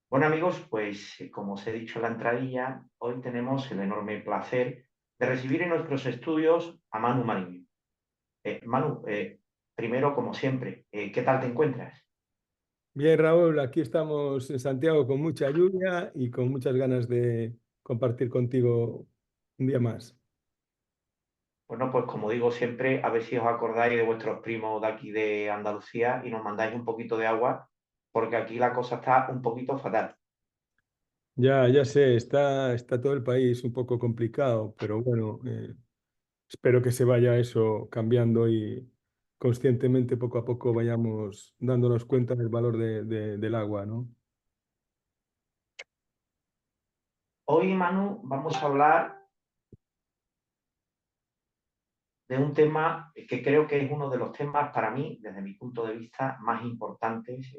Bueno amigos, pues como os he dicho en la entradilla, hoy tenemos el enorme placer de recibir en nuestros estudios a Manu Mariño. Manu, primero, como siempre, ¿qué tal te encuentras? Bien, Raúl, aquí estamos en Santiago con mucha lluvia y con muchas ganas de compartir contigo un día más. Bueno, pues como digo siempre, a ver si os acordáis de vuestros primos de aquí de Andalucía y nos mandáis un poquito de agua, porque aquí la cosa está un poquito fatal. Ya sé, está todo el país un poco complicado, pero bueno, espero que se vaya eso cambiando y conscientemente poco a poco vayamos dándonos cuenta del valor del agua, ¿no? Hoy, Manu, vamos a hablar de un tema que creo que es uno de los temas para mí, desde mi punto de vista, más importantes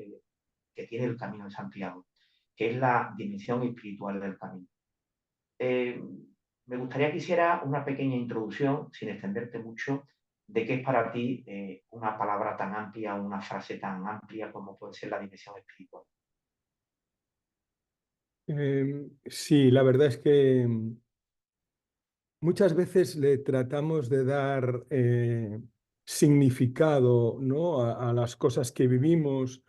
que tiene el Camino de Santiago, que es la dimensión espiritual del camino. Eh, Me gustaría que hiciera una pequeña introducción, sin extenderte mucho, de qué es para ti una palabra tan amplia, una frase tan amplia como puede ser la dimensión espiritual. Sí, la verdad es que muchas veces le tratamos de dar significado, ¿no? a las cosas que vivimos.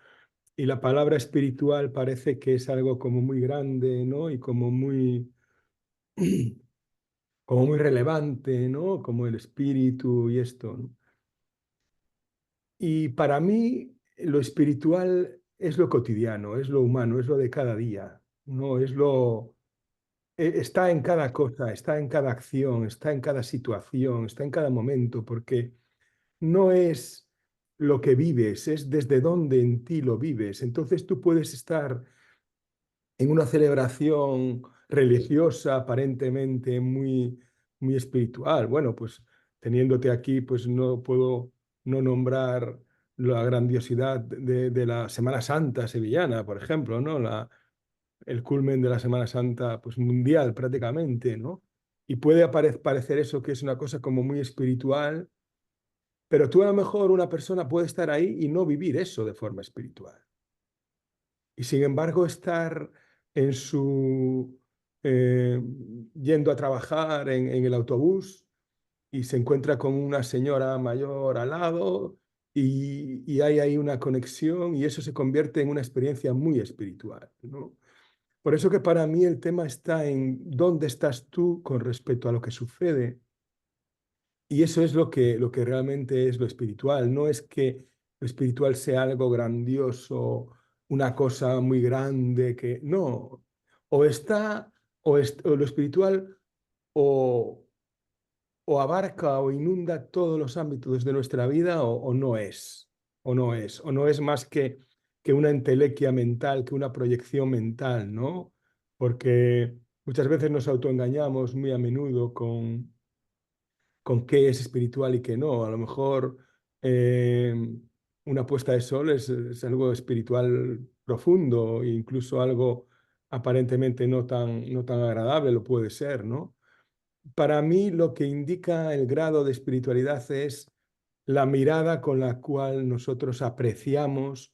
Y la palabra espiritual parece que es algo como muy grande, ¿no? Y como muy relevante, ¿no? Como el espíritu y esto, ¿no? Y para mí lo espiritual es lo cotidiano, es lo humano, es lo de cada día, ¿no? Está en cada cosa, está en cada acción, está en cada situación, está en cada momento, porque no es lo que vives, es desde dónde en ti lo vives. Entonces tú puedes estar en una celebración religiosa aparentemente muy espiritual. Bueno, pues teniéndote aquí, pues no puedo no nombrar la grandiosidad de la Semana Santa sevillana, por ejemplo, ¿no? El culmen de la Semana Santa, pues mundial prácticamente, ¿no? Y puede parecer eso que es una cosa como muy espiritual, pero tú a lo mejor una persona puede estar ahí y no vivir eso de forma espiritual. Y sin embargo, estar en su yendo a trabajar en el autobús y se encuentra con una señora mayor al lado y hay ahí una conexión y eso se convierte en una experiencia muy espiritual, ¿no? Por eso que para mí el tema está en dónde estás tú con respecto a lo que sucede y eso es lo que realmente es lo espiritual. No es que lo espiritual sea algo grandioso, una cosa muy grande, que no. O está, o lo espiritual o, o abarca o inunda todos los ámbitos de nuestra vida o no es. O no es. O no es más que una entelequia mental, que una proyección mental, ¿no? Porque muchas veces nos autoengañamos muy a menudo con qué es espiritual y qué no. A lo mejor eh, una puesta de sol es algo espiritual profundo, e incluso algo aparentemente no tan agradable lo puede ser, ¿no? Para mí lo que indica el grado de espiritualidad es la mirada con la cual nosotros apreciamos,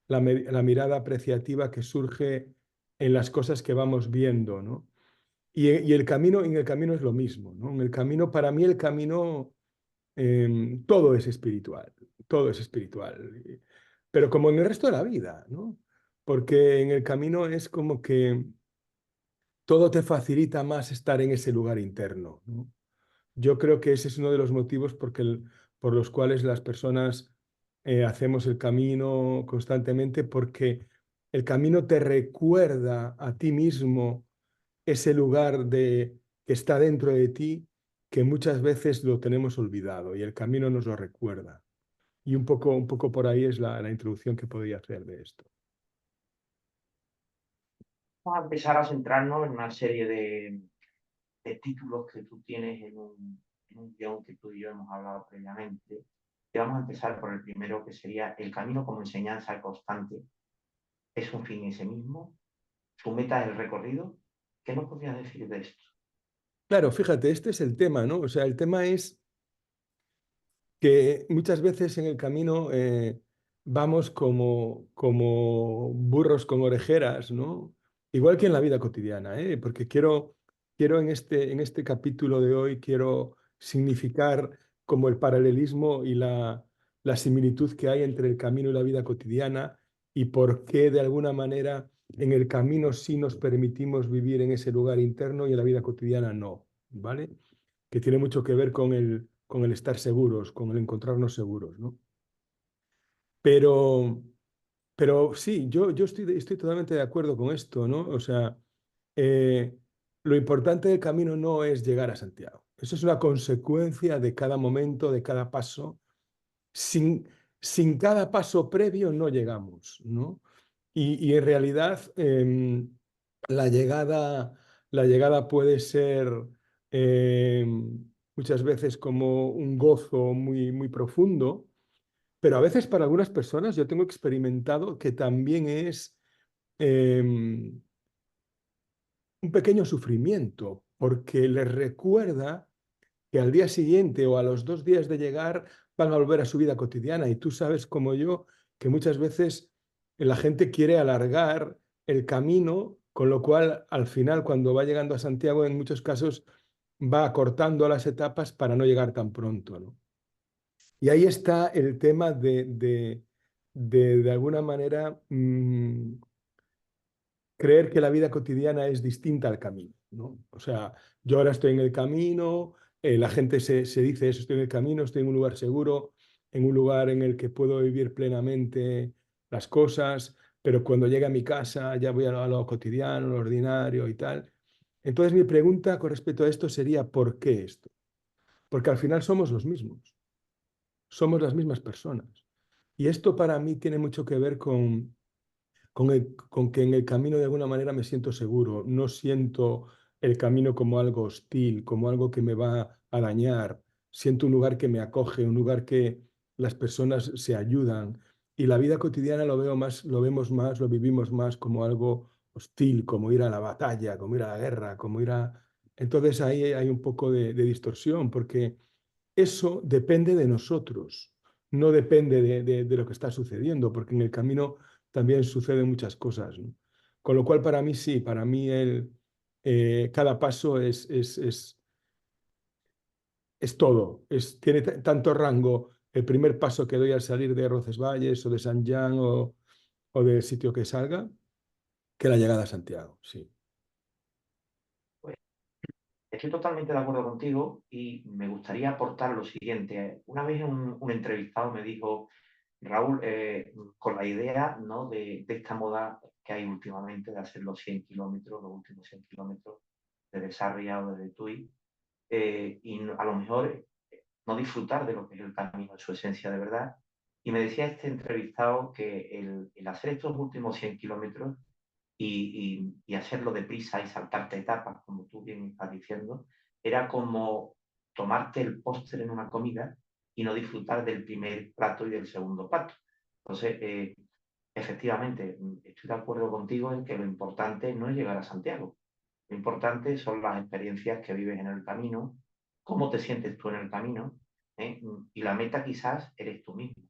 la mirada apreciativa que surge en las cosas que vamos viendo, ¿no? Y el camino, en el camino es lo mismo, ¿no? En el camino, para mí el camino, todo es espiritual, todo es espiritual. Pero como en el resto de la vida, ¿no? Porque en el camino es como que todo te facilita más estar en ese lugar interno, ¿no? Yo creo que ese es uno de los motivos por los cuales las personas hacemos el camino constantemente, porque el camino te recuerda a ti mismo ese lugar que está dentro de ti, que muchas veces lo tenemos olvidado y el camino nos lo recuerda. Y un poco por ahí es la introducción que podría hacer de esto. Vamos a empezar a centrarnos en una serie de títulos que tú tienes en un guión que tú y yo hemos hablado previamente. Y vamos a empezar por el primero, que sería el camino como enseñanza constante. ¿Es un fin en sí mismo? ¿Su meta es el recorrido? ¿Qué nos podrías decir de esto? Claro, fíjate, este es el tema, ¿no? O sea, el tema es que muchas veces en el camino vamos como burros con orejeras, ¿no? Igual que en la vida cotidiana, ¿eh? Porque quiero en este capítulo de hoy, quiero significar como el paralelismo y la similitud que hay entre el camino y la vida cotidiana y por qué de alguna manera en el camino sí nos permitimos vivir en ese lugar interno y en la vida cotidiana no, ¿vale? Que tiene mucho que ver con el estar seguros, con el encontrarnos seguros, ¿no? Pero, pero sí, yo estoy totalmente de acuerdo con esto, ¿no? O sea, eh, lo importante del camino no es llegar a Santiago. Eso es una consecuencia de cada momento, de cada paso. Sin, sin cada paso previo no llegamos, ¿no? Y en realidad la llegada, la llegada puede ser muchas veces como un gozo muy profundo, pero a veces para algunas personas yo tengo experimentado que también es un pequeño sufrimiento, porque les recuerda que al día siguiente o a los 2 días de llegar van a volver a su vida cotidiana. Y tú sabes como yo que muchas veces la gente quiere alargar el camino, con lo cual al final cuando va llegando a Santiago en muchos casos va acortando las etapas para no llegar tan pronto, ¿no? Y ahí está el tema de alguna manera, creer que la vida cotidiana es distinta al camino, ¿no? O sea, yo ahora estoy en el camino, la gente se dice eso, estoy en el camino, estoy en un lugar seguro, en un lugar en el que puedo vivir plenamente las cosas, pero cuando llegue a mi casa ya voy a lo cotidiano, lo ordinario y tal. Entonces mi pregunta con respecto a esto sería, ¿por qué esto? Porque al final somos los mismos, somos las mismas personas. Y esto para mí tiene mucho que ver con que en el camino de alguna manera me siento seguro, no siento el camino como algo hostil, como algo que me va a dañar, siento un lugar que me acoge, un lugar que las personas se ayudan y la vida cotidiana lo veo más, lo vemos más, lo vivimos más como algo hostil, como ir a la batalla, como ir a la guerra, como ir a... Entonces ahí hay un poco de distorsión porque eso depende de nosotros, no depende de lo que está sucediendo, porque en el camino también suceden muchas cosas, ¿no? Con lo cual, para mí sí, para mí cada paso es todo, tiene tanto rango el primer paso que doy al salir de Roncesvalles o de San Jan o del sitio que salga, que la llegada a Santiago, sí. Pues estoy totalmente de acuerdo contigo y me gustaría aportar lo siguiente. Una vez un entrevistado me dijo, Raúl, con la idea, ¿no?, de esta moda que hay últimamente de hacer los 100 kilómetros, los últimos 100 kilómetros de Sarria o de Tui, y a lo mejor no disfrutar de lo que es el camino en su esencia de verdad. Y me decía este entrevistado que el hacer estos últimos 100 kilómetros y hacerlo deprisa y saltarte etapas, como tú bien estás diciendo, era como tomarte el postre en una comida y no disfrutar del primer plato y del segundo plato. Entonces, efectivamente, estoy de acuerdo contigo en que lo importante no es llegar a Santiago. Lo importante son las experiencias que vives en el camino, cómo te sientes tú en el camino, ¿eh? Y la meta quizás eres tú mismo.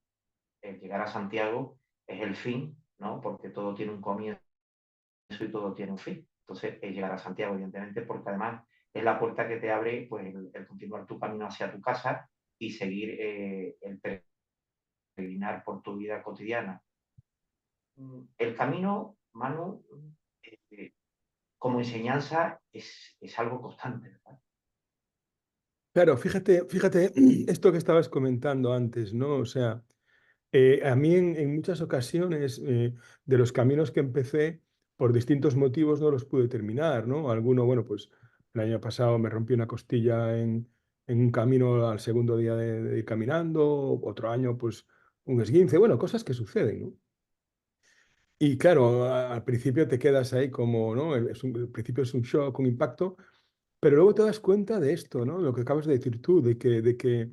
El llegar a Santiago es el fin, ¿no? Porque todo tiene un comienzo y todo tiene un fin. Entonces, es llegar a Santiago, evidentemente, porque además es la puerta que te abre pues, el continuar tu camino hacia tu casa y seguir el peregrinar por tu vida cotidiana. El camino, Manu, eh, como enseñanza es algo constante, ¿verdad? Claro, fíjate esto que estabas comentando antes, ¿no? O sea, a mí en muchas ocasiones de los caminos que empecé, por distintos motivos no los pude terminar, ¿no? Alguno, bueno, pues el año pasado me rompí una costilla en un camino al segundo día de ir caminando, otro año pues un esguince, bueno, cosas que suceden, ¿no? Y claro, al principio te quedas ahí como, ¿no? Al principio es un shock, un impacto, pero luego te das cuenta de esto, ¿no? Lo que acabas de decir tú, de que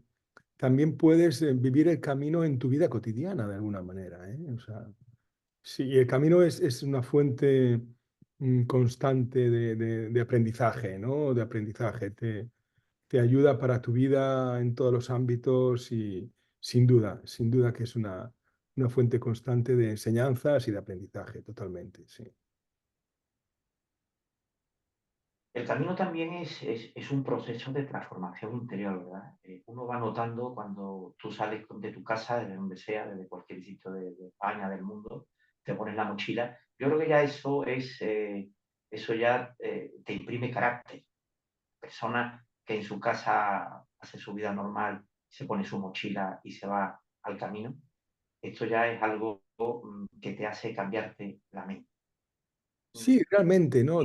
también puedes vivir el camino en tu vida cotidiana de alguna manera, ¿eh? O sea, sí, y el camino es una fuente constante de aprendizaje, ¿no? De aprendizaje. Te ayuda para tu vida en todos los ámbitos y sin duda que es una fuente constante de enseñanzas y de aprendizaje, totalmente, sí. El camino también es un proceso de transformación interior, ¿verdad? Uno va notando cuando tú sales de tu casa, desde donde sea, desde cualquier sitio de España, del mundo, te pones la mochila. Yo creo que ya eso ya te imprime carácter. Persona que en su casa hace su vida normal, se pone su mochila y se va al camino, esto ya es algo que te hace cambiarte la mente. Sí, realmente, ¿no?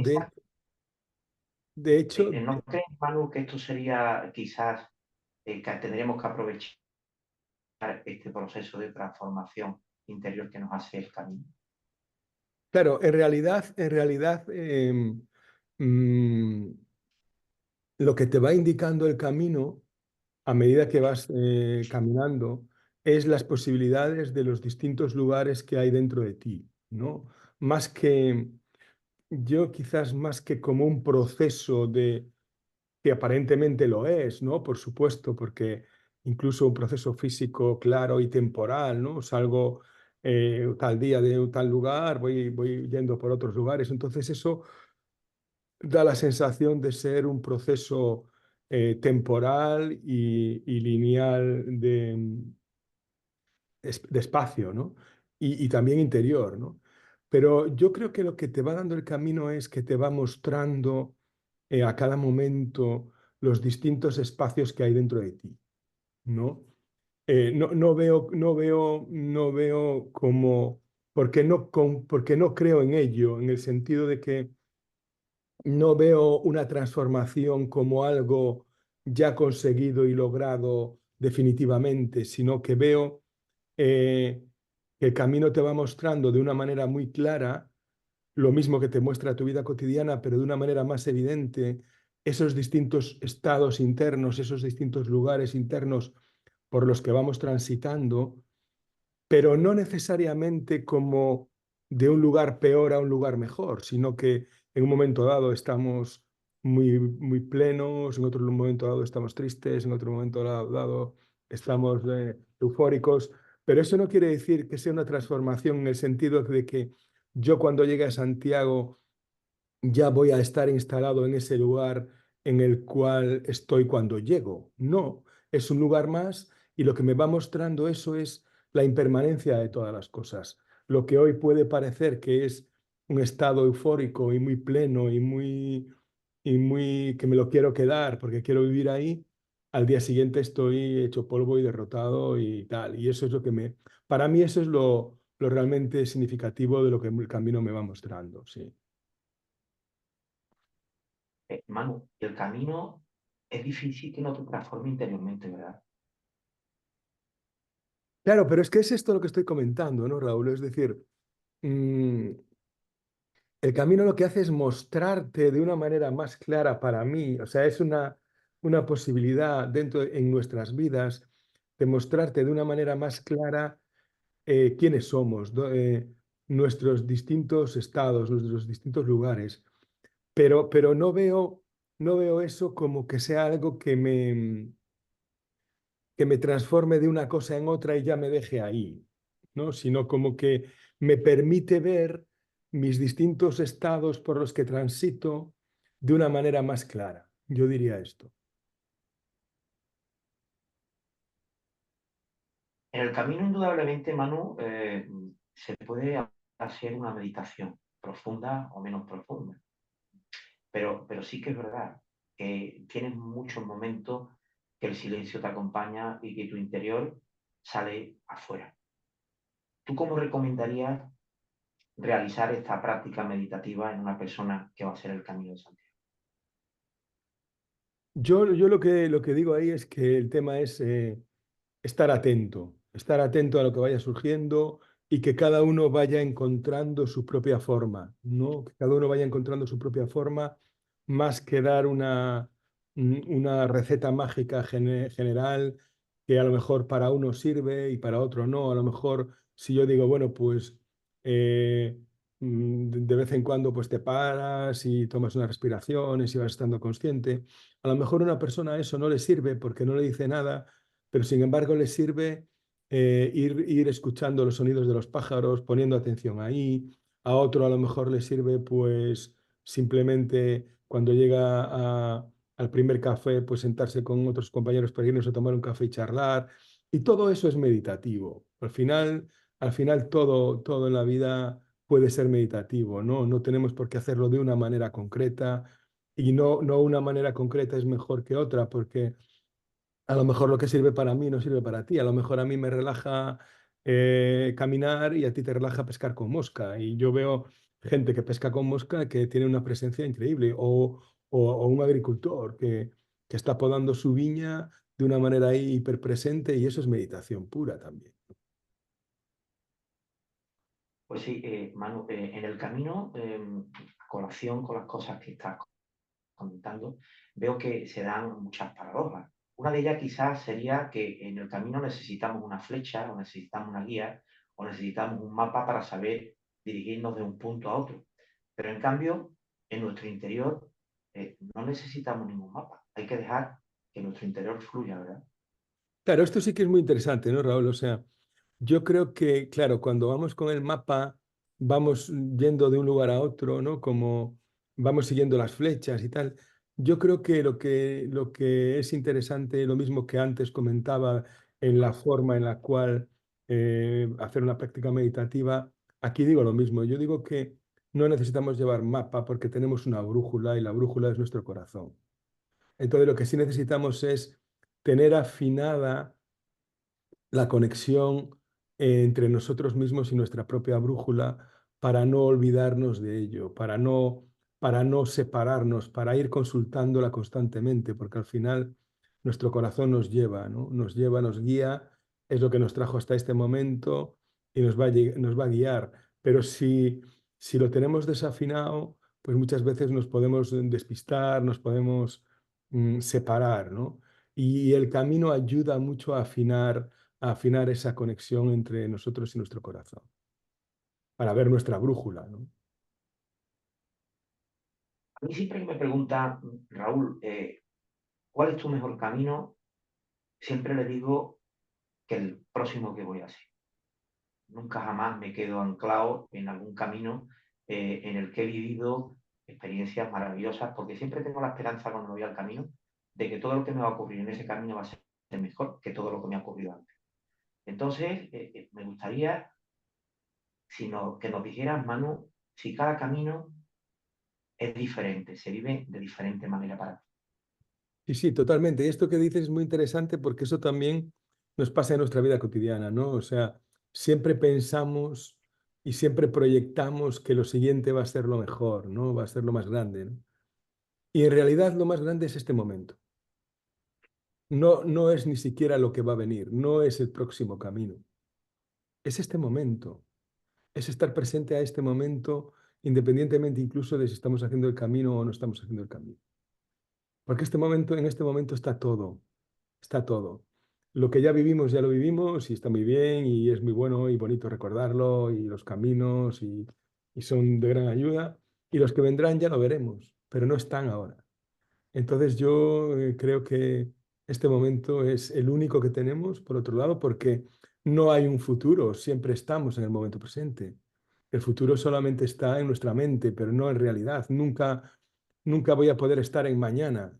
De hecho, ¿No crees, Manu, que esto sería quizás que tendríamos que aprovechar este proceso de transformación interior que nos hace el camino? claro, en realidad, mm, lo que te va indicando el camino a medida que vas caminando es las posibilidades de los distintos lugares que hay dentro de ti, ¿no? Más que, yo quizás más que como un proceso que aparentemente lo es, ¿no? Por supuesto, porque incluso un proceso físico claro y temporal, ¿no? Salgo tal día de un tal lugar, voy yendo por otros lugares, entonces eso da la sensación de ser un proceso temporal y lineal de espacio, ¿no? Y también interior, ¿no? Pero yo creo que lo que te va dando el camino es que te va mostrando a cada momento los distintos espacios que hay dentro de ti, ¿no? No veo como, porque no creo en ello, en el sentido de que no veo una transformación como algo ya conseguido y logrado definitivamente, sino que veo eh, que el camino te va mostrando de una manera muy clara lo mismo que te muestra tu vida cotidiana, pero de una manera más evidente, esos distintos estados internos, esos distintos lugares internos por los que vamos transitando, pero no necesariamente como de un lugar peor a un lugar mejor, sino que en un momento dado estamos muy plenos, en otro momento dado estamos tristes, en otro momento dado estamos eufóricos, pero eso no quiere decir que sea una transformación en el sentido de que yo cuando llegue a Santiago ya voy a estar instalado en ese lugar en el cual estoy cuando llego. No, es un lugar más y lo que me va mostrando eso es la impermanencia de todas las cosas. Lo que hoy puede parecer que es un estado eufórico y muy pleno y muy que me lo quiero quedar porque quiero vivir ahí, al día siguiente estoy hecho polvo y derrotado y tal. Y eso es lo que para mí eso es lo realmente significativo de lo que el camino me va mostrando, sí. Manu, el camino es difícil que no te transforme interiormente, ¿verdad? Claro, pero es que es esto lo que estoy comentando, ¿no, Raúl? Es decir, mm, el camino lo que hace es mostrarte de una manera más clara para mí, o sea, es una posibilidad dentro en nuestras vidas de mostrarte de una manera más clara quiénes somos, nuestros distintos estados, nuestros distintos lugares. Pero no veo eso como que sea algo que me transforme de una cosa en otra y ya me deje ahí, ¿no? Sino como que me permite ver mis distintos estados por los que transito de una manera más clara. Yo diría esto. En el camino, indudablemente, Manu, se puede hacer una meditación profunda o menos profunda, pero sí que es verdad que tienes muchos momentos que el silencio te acompaña y que tu interior sale afuera. ¿Tú cómo recomendarías realizar esta práctica meditativa en una persona que va a hacer el Camino de Santiago? Yo lo que digo ahí es que el tema es estar atento a lo que vaya surgiendo y que cada uno vaya encontrando su propia forma, ¿no? Que cada uno vaya encontrando su propia forma, más que dar una receta mágica general que a lo mejor para uno sirve y para otro no. A lo mejor si yo digo, bueno, pues eh, de vez en cuando pues te paras y tomas unas respiraciones y vas estando consciente. A lo mejor a una persona eso no le sirve porque no le dice nada, pero sin embargo le sirve ir escuchando los sonidos de los pájaros, poniendo atención ahí. A otro a lo mejor le sirve pues simplemente cuando llega al primer café, pues sentarse con otros compañeros para irnos a tomar un café y charlar. Y todo eso es meditativo. Al final todo en la vida puede ser meditativo, ¿no? No tenemos por qué hacerlo de una manera concreta y no una manera concreta es mejor que otra, porque a lo mejor lo que sirve para mí no sirve para ti. A lo mejor a mí me relaja caminar y a ti te relaja pescar con mosca. Y yo veo gente que pesca con mosca que tiene una presencia increíble. O un agricultor que está podando su viña de una manera ahí hiperpresente y eso es meditación pura también. Pues sí, Manu, en el camino, a colación con las cosas que estás comentando, veo que se dan muchas paradojas. Una de ellas quizás sería que en el camino necesitamos una flecha, o necesitamos una guía, o necesitamos un mapa para saber dirigirnos de un punto a otro. Pero en cambio, en nuestro interior no necesitamos ningún mapa. Hay que dejar que nuestro interior fluya, ¿verdad? Claro, esto sí que es muy interesante, ¿no, Raúl? O sea, yo creo que, claro, cuando vamos con el mapa, vamos yendo de un lugar a otro, ¿no? Como vamos siguiendo las flechas y tal. Yo creo que lo que es interesante, lo mismo que antes comentaba en la forma en la cual hacer una práctica meditativa, aquí digo lo mismo. Yo digo que no necesitamos llevar mapa porque tenemos una brújula y la brújula es nuestro corazón. Entonces, lo que sí necesitamos es tener afinada la conexión entre nosotros mismos y nuestra propia brújula para no olvidarnos de ello, para no separarnos, para ir consultándola constantemente, porque al final nuestro corazón nos lleva, ¿no? Nos lleva, nos guía, es lo que nos trajo hasta este momento y nos va a guiar. Pero si lo tenemos desafinado, pues muchas veces nos podemos despistar, nos podemos separar, ¿no? Y el camino ayuda mucho a afinar esa conexión entre nosotros y nuestro corazón, para ver nuestra brújula, ¿no? A mí siempre que me pregunta, Raúl, ¿cuál es tu mejor camino? Siempre le digo que el próximo que voy a hacer. Nunca jamás me quedo anclado en algún camino en el que he vivido experiencias maravillosas, porque siempre tengo la esperanza cuando voy al camino de que todo lo que me va a ocurrir en ese camino va a ser mejor que todo lo que me ha ocurrido antes. Entonces, me gustaría que nos dijeras, Manu, si cada camino es diferente, se vive de diferente manera para ti. Sí, sí, totalmente. Y esto que dices es muy interesante porque eso también nos pasa en nuestra vida cotidiana, ¿no? O sea, siempre pensamos y siempre proyectamos que lo siguiente va a ser lo mejor, ¿no? Va a ser lo más grande, ¿no? Y en realidad lo más grande es este momento. No es ni siquiera lo que va a venir, no es el próximo camino. Es este momento. Es estar presente a este momento, independientemente incluso de si estamos haciendo el camino o no estamos haciendo el camino. Porque en este momento está todo, está todo. Lo que ya vivimos, ya lo vivimos y está muy bien y es muy bueno y bonito recordarlo y los caminos y son de gran ayuda. Y los que vendrán ya lo veremos, pero no están ahora. Entonces yo creo que este momento es el único que tenemos, por otro lado, porque no hay un futuro, siempre estamos en el momento presente. El futuro solamente está en nuestra mente, pero no en realidad. Nunca voy a poder estar en mañana.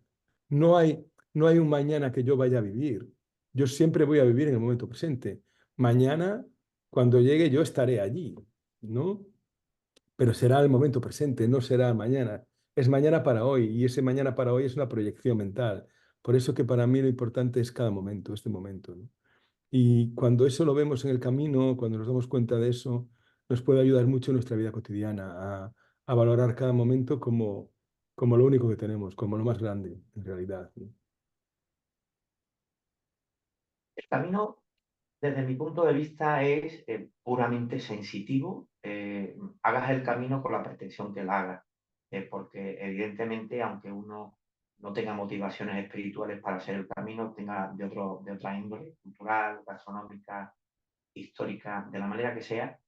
No hay un mañana que yo vaya a vivir. Yo siempre voy a vivir en el momento presente. Mañana, cuando llegue, yo estaré allí, ¿no? Pero será el momento presente, no será mañana. Es mañana para hoy y ese mañana para hoy es una proyección mental. Por eso que para mí lo importante es cada momento, este momento, ¿no? Y cuando eso lo vemos en el camino, cuando nos damos cuenta de eso, nos puede ayudar mucho en nuestra vida cotidiana a valorar cada momento como lo único que tenemos, como lo más grande, en realidad, ¿no? El camino, desde mi punto de vista, es puramente sensitivo. Hagas el camino con la pretensión que la hagas, porque evidentemente, aunque uno no tenga motivaciones espirituales para hacer el camino, tenga de otra índole, cultural, gastronómica, histórica, de la manera que sea,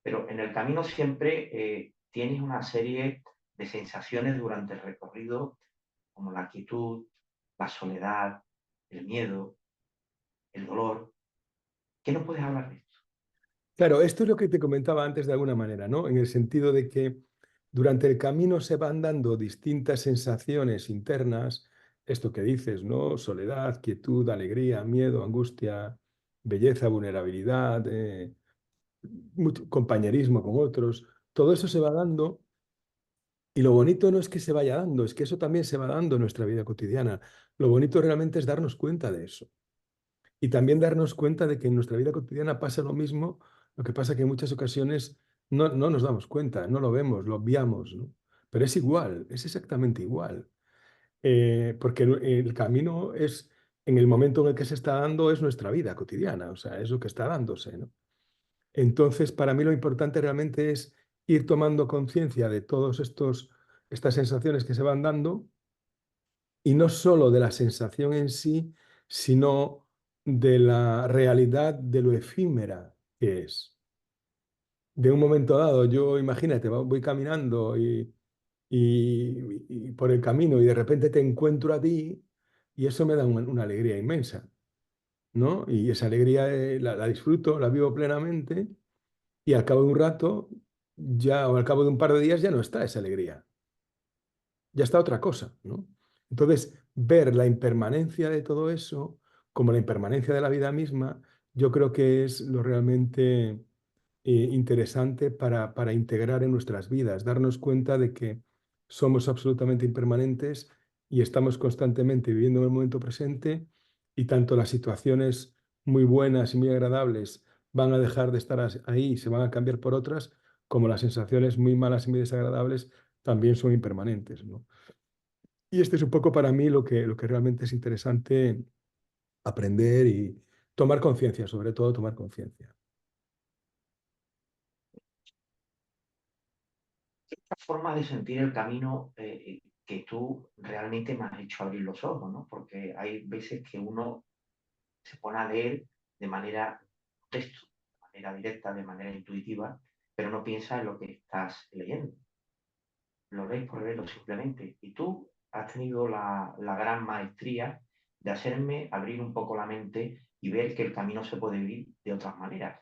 pero en el camino siempre tienes una serie de sensaciones durante el recorrido, como la quietud, la soledad, el miedo, el dolor. ¿Qué nos puedes hablar de esto? Claro, esto es lo que te comentaba antes de alguna manera, ¿no? En el sentido de que durante el camino se van dando distintas sensaciones internas, esto que dices, ¿no? Soledad, quietud, alegría, miedo, angustia, belleza, vulnerabilidad, compañerismo con otros. Todo eso se va dando y lo bonito no es que se vaya dando, es que eso también se va dando en nuestra vida cotidiana. Lo bonito realmente es darnos cuenta de eso. Y también darnos cuenta de que en nuestra vida cotidiana pasa lo mismo, lo que pasa que en muchas ocasiones no nos damos cuenta, no lo vemos, lo obviamos, ¿no? Pero es igual, es exactamente igual. Porque el camino es, en el momento en el que se está dando, es nuestra vida cotidiana, o sea, es lo que está dándose, ¿no? Entonces, para mí lo importante realmente es ir tomando conciencia de todos estas sensaciones que se van dando y no solo de la sensación en sí, sino de la realidad de lo efímera que es. De un momento dado, yo imagínate, voy caminando y por el camino y de repente te encuentro a ti y eso me da una alegría inmensa, ¿no? Y esa alegría la disfruto, la vivo plenamente y al cabo de un rato, ya, o al cabo de un par de días, ya no está esa alegría, ya está otra cosa, ¿no? Entonces, ver la impermanencia de todo eso, como la impermanencia de la vida misma, yo creo que es lo realmente interesante para integrar en nuestras vidas, darnos cuenta de que somos absolutamente impermanentes y estamos constantemente viviendo en el momento presente y tanto las situaciones muy buenas y muy agradables van a dejar de estar ahí y se van a cambiar por otras, como las sensaciones muy malas y muy desagradables también son impermanentes, ¿no? Y este es un poco para mí lo que realmente es interesante aprender y tomar conciencia, sobre todo tomar conciencia. Esta forma de sentir el camino que tú realmente me has hecho abrir los ojos, ¿no? Porque hay veces que uno se pone a leer de manera texto, de manera directa, de manera intuitiva, pero no piensa en lo que estás leyendo. Lo lees por leerlo simplemente. Y tú has tenido la gran maestría de hacerme abrir un poco la mente y ver que el camino se puede vivir de otras maneras.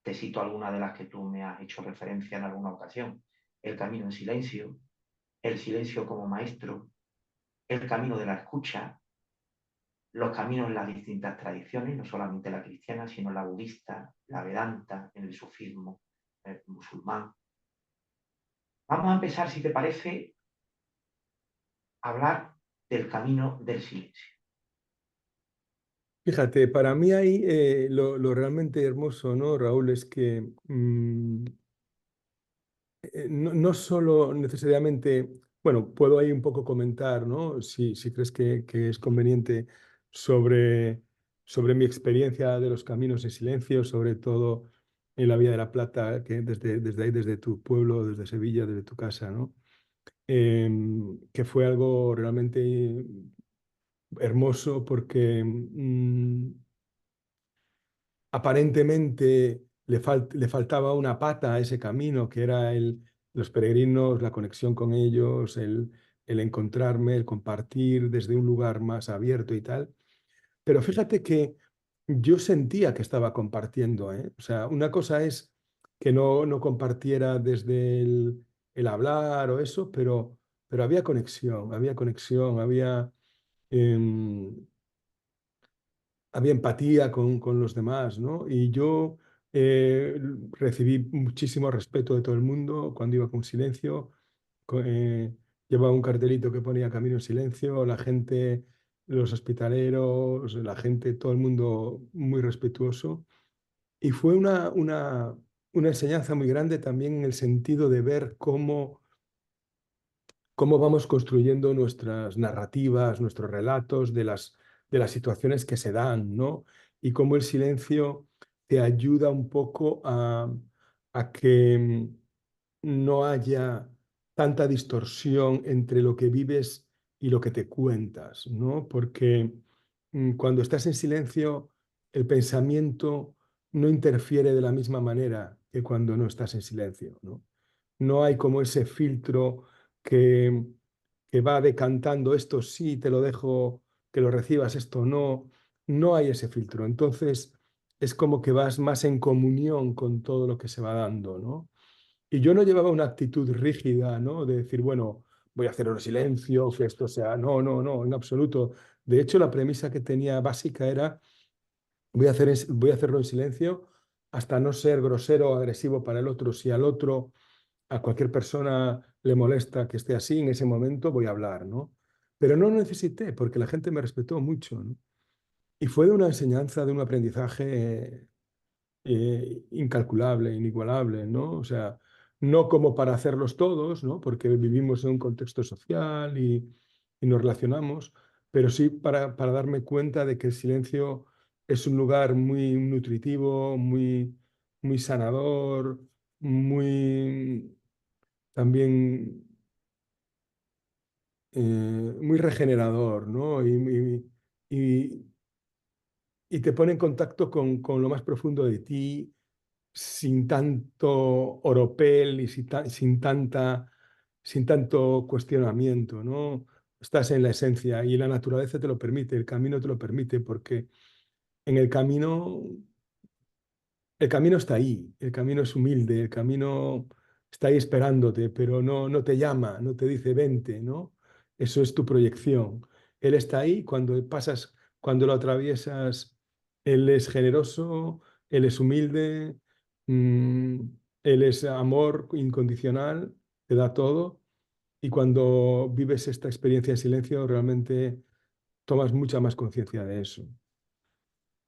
Te cito algunas de las que tú me has hecho referencia en alguna ocasión. El camino en silencio, el silencio como maestro, el camino de la escucha, los caminos en las distintas tradiciones, no solamente la cristiana, sino la budista, la vedanta, en el sufismo, el musulmán. Vamos a empezar, si te parece, a hablar del camino del silencio. Fíjate, para mí ahí lo realmente hermoso, ¿no, Raúl? Es que no solo necesariamente, bueno, puedo ahí un poco comentar, ¿no? Si crees que es conveniente sobre mi experiencia de los caminos en silencio, sobre todo en la Vía de la Plata, que desde ahí, desde tu pueblo, desde Sevilla, desde tu casa, ¿no? Que fue algo realmente hermoso porque aparentemente le faltaba una pata a ese camino, que era los peregrinos, la conexión con ellos, el encontrarme, el compartir desde un lugar más abierto y tal. Pero fíjate que yo sentía que estaba compartiendo, ¿eh? O sea, una cosa es que no compartiera desde el hablar o eso, pero había conexión, em, había empatía con los demás, ¿no? Y yo recibí muchísimo respeto de todo el mundo cuando iba con silencio. co- eh, Llevaba un cartelito que ponía Camino en Silencio, la gente, los hospitaleros, la gente, todo el mundo muy respetuoso. Y fue una enseñanza muy grande también en el sentido de ver cómo vamos construyendo nuestras narrativas, nuestros relatos de las situaciones que se dan, ¿no? Y cómo el silencio te ayuda un poco a que no haya tanta distorsión entre lo que vives y lo que te cuentas, ¿no? Porque cuando estás en silencio, el pensamiento no interfiere de la misma manera que cuando no estás en silencio, ¿no? No hay como ese filtro que, que va decantando esto sí, te lo dejo que lo recibas, esto no. No hay ese filtro. Entonces, es como que vas más en comunión con todo lo que se va dando, ¿no? Y yo no llevaba una actitud rígida, ¿no? De decir, bueno, voy a hacerlo en silencio, que esto sea... No, no, no, en absoluto. De hecho, la premisa que tenía básica era, voy a hacerlo en silencio hasta no ser grosero o agresivo para el otro. Si al otro, a cualquier persona le molesta que esté así, en ese momento voy a hablar, ¿no? Pero no necesité, porque la gente me respetó mucho, ¿no? Y fue de una enseñanza, de un aprendizaje incalculable, inigualable, ¿no? O sea, no como para hacerlos todos, ¿no? Porque vivimos en un contexto social y nos relacionamos, pero sí para darme cuenta de que el silencio es un lugar muy nutritivo, muy sanador, muy también muy regenerador, ¿no? Y, y te pone en contacto con lo más profundo de ti, sin tanto oropel y sin tanto cuestionamiento, ¿no? Estás en la esencia y la naturaleza te lo permite, el camino te lo permite, porque en el camino está ahí, el camino es humilde, el camino está ahí esperándote, pero no te llama, no te dice vente, ¿no? Eso es tu proyección. Él está ahí cuando pasas, cuando lo atraviesas, él es generoso, él es humilde, mm, él es amor incondicional, te da todo. Y cuando vives esta experiencia en silencio, realmente tomas mucha más conciencia de eso.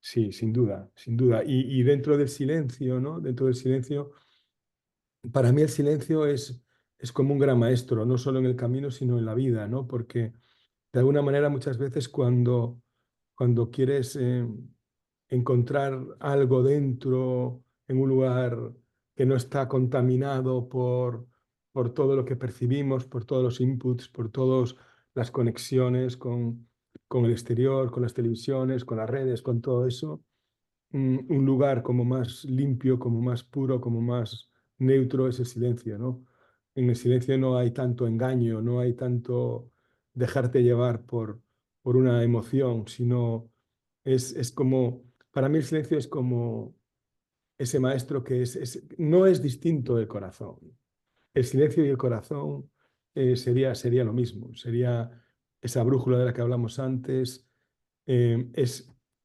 Sí, sin duda, sin duda. Y dentro del silencio, ¿no? Dentro del silencio, para mí el silencio es como un gran maestro, no solo en el camino, sino en la vida, ¿no? Porque de alguna manera muchas veces cuando quieres encontrar algo dentro, en un lugar que no está contaminado por todo lo que percibimos, por todos los inputs, por todas las conexiones con el exterior, con las televisiones, con las redes, con todo eso, un lugar como más limpio, como más puro, como más neutro es el silencio, ¿no? En el silencio no hay tanto engaño, no hay tanto dejarte llevar por una emoción, sino es como, para mí el silencio es como ese maestro que no es distinto del corazón. El silencio y el corazón sería lo mismo, sería esa brújula de la que hablamos antes. El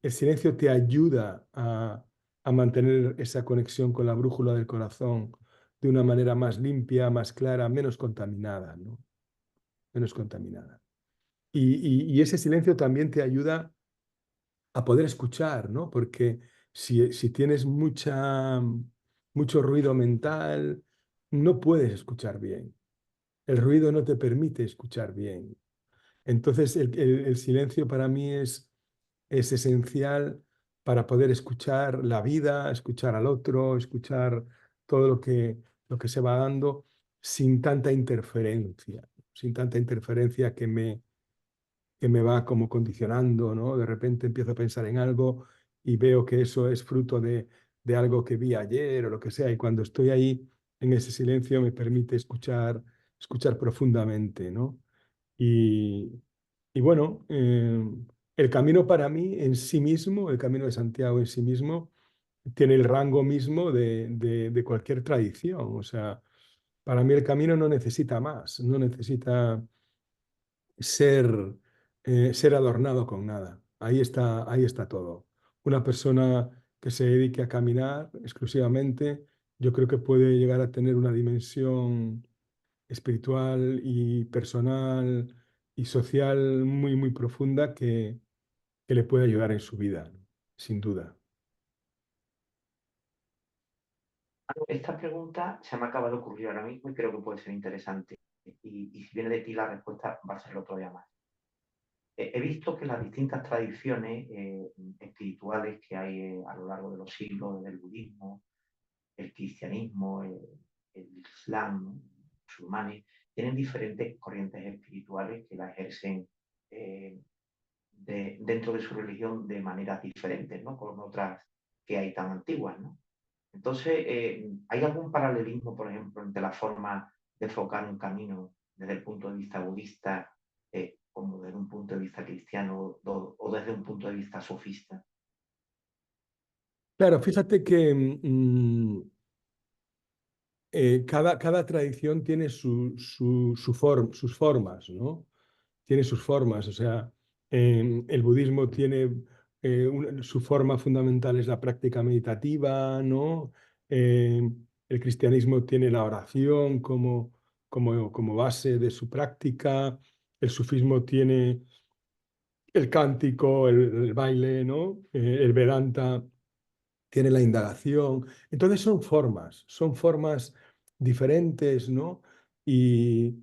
silencio te ayuda a mantener esa conexión con la brújula del corazón de una manera más limpia, más clara, menos contaminada, ¿no? Menos contaminada. Y ese silencio también te ayuda a poder escuchar, ¿no? Porque si tienes mucho ruido mental, no puedes escuchar bien. El ruido no te permite escuchar bien. Entonces, el silencio para mí es esencial para poder escuchar la vida, escuchar al otro, escuchar todo lo que se va dando sin tanta interferencia que me va como condicionando, ¿no? De repente empiezo a pensar en algo y veo que eso es fruto de algo que vi ayer o lo que sea, y cuando estoy ahí en ese silencio me permite escuchar profundamente, ¿no? Y, y bueno, el camino para mí en sí mismo, el camino de Santiago en sí mismo, tiene el rango mismo de cualquier tradición. O sea, para mí el camino no necesita más, no necesita ser, ser adornado con nada. Ahí está todo. Una persona que se dedique a caminar exclusivamente, yo creo que puede llegar a tener una dimensión espiritual y personal y social muy profunda que le puede ayudar en su vida, ¿no? Sin duda. Esta pregunta se me acaba de ocurrir ahora mismo y creo que puede ser interesante. Y si viene de ti la respuesta, va a ser otro día más. He visto que las distintas tradiciones espirituales que hay a lo largo de los siglos, desde el budismo, el cristianismo, el islam, ¿no? Musulmanes, tienen diferentes corrientes espirituales que la ejercen eh, dentro de su religión de maneras diferentes, ¿no? Con otras que hay tan antiguas, ¿no? Entonces, ¿hay algún paralelismo, por ejemplo, entre la forma de enfocar un camino desde el punto de vista budista como desde un punto de vista cristiano o desde un punto de vista sofista? Claro, fíjate que cada tradición tiene sus formas, ¿no? Tiene sus formas, o sea, el budismo tiene su forma fundamental es la práctica meditativa, ¿no? El cristianismo tiene la oración como base de su práctica, el sufismo tiene el cántico, el baile, ¿no? El Vedanta tiene la indagación. Entonces son formas diferentes, ¿no? Y,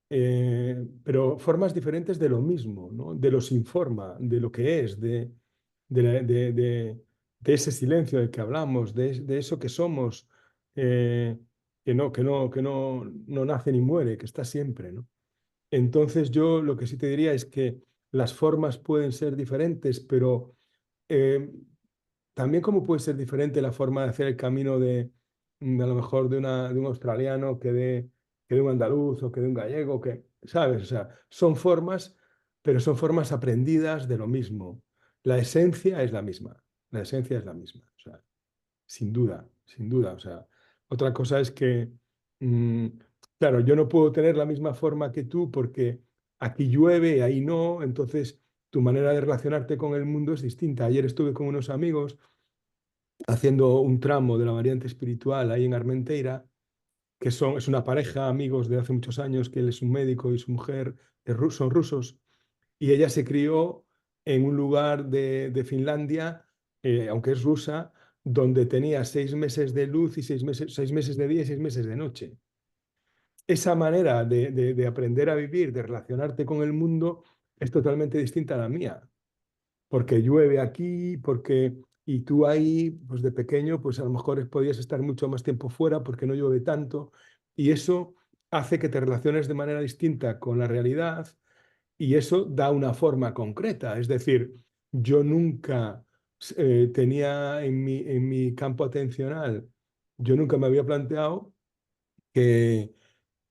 pero formas diferentes de lo mismo, ¿no? De lo sin forma, de lo que es, de ese silencio del que hablamos, de eso que somos, no nace ni muere, que está siempre, ¿no? Entonces yo lo que sí te diría es que las formas pueden ser diferentes, pero eh, también como puede ser diferente la forma de hacer el camino a lo mejor de un australiano que de un andaluz o que de un gallego, que, ¿sabes? O sea, son formas, pero son formas aprendidas de lo mismo. La esencia es la misma, la esencia es la misma, o sea, sin duda, sin duda. O sea, otra cosa es que, mm, claro, yo no puedo tener la misma forma que tú porque aquí llueve, ahí no, entonces tu manera de relacionarte con el mundo es distinta. Ayer estuve con unos amigos haciendo un tramo de la variante espiritual ahí en Armenteira, es una pareja, amigos de hace muchos años, que él es un médico y su mujer son rusos, y ella se crió en un lugar de Finlandia, aunque es rusa, donde tenía 6 meses de luz y 6 meses de día y 6 meses de noche. Esa manera de aprender a vivir, de relacionarte con el mundo, es totalmente distinta a la mía porque llueve aquí, y tú ahí, pues de pequeño, pues a lo mejor podías estar mucho más tiempo fuera porque no llueve tanto, y eso hace que te relaciones de manera distinta con la realidad, y eso da una forma concreta. Es decir, yo nunca tenía en mi campo atencional, yo nunca me había planteado que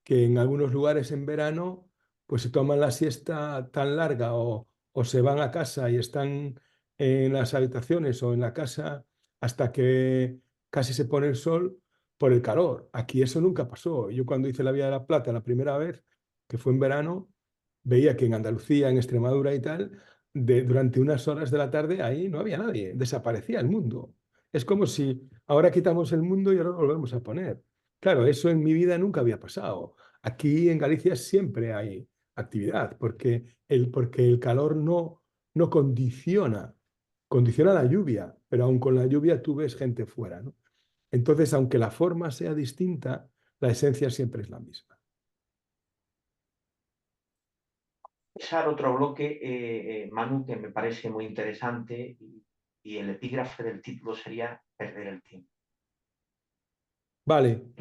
en algunos lugares en verano pues se toman la siesta tan larga o se van a casa y están en las habitaciones o en la casa hasta que casi se pone el sol por el calor. Aquí eso nunca pasó. Yo cuando hice la Vía de la Plata la primera vez, que fue en verano, veía que en Andalucía, en Extremadura y tal, durante unas horas de la tarde ahí no había nadie, desaparecía el mundo. Es como si ahora quitamos el mundo y ahora lo volvemos a poner. Claro, eso en mi vida nunca había pasado. Aquí en Galicia siempre hay actividad, porque el calor no condiciona la lluvia, pero aun con la lluvia tú ves gente fuera, ¿no? Entonces, aunque la forma sea distinta, la esencia siempre es la misma. Usar otro bloque, Manu, que me parece muy interesante y el epígrafe del título sería Perder el tiempo. Vale,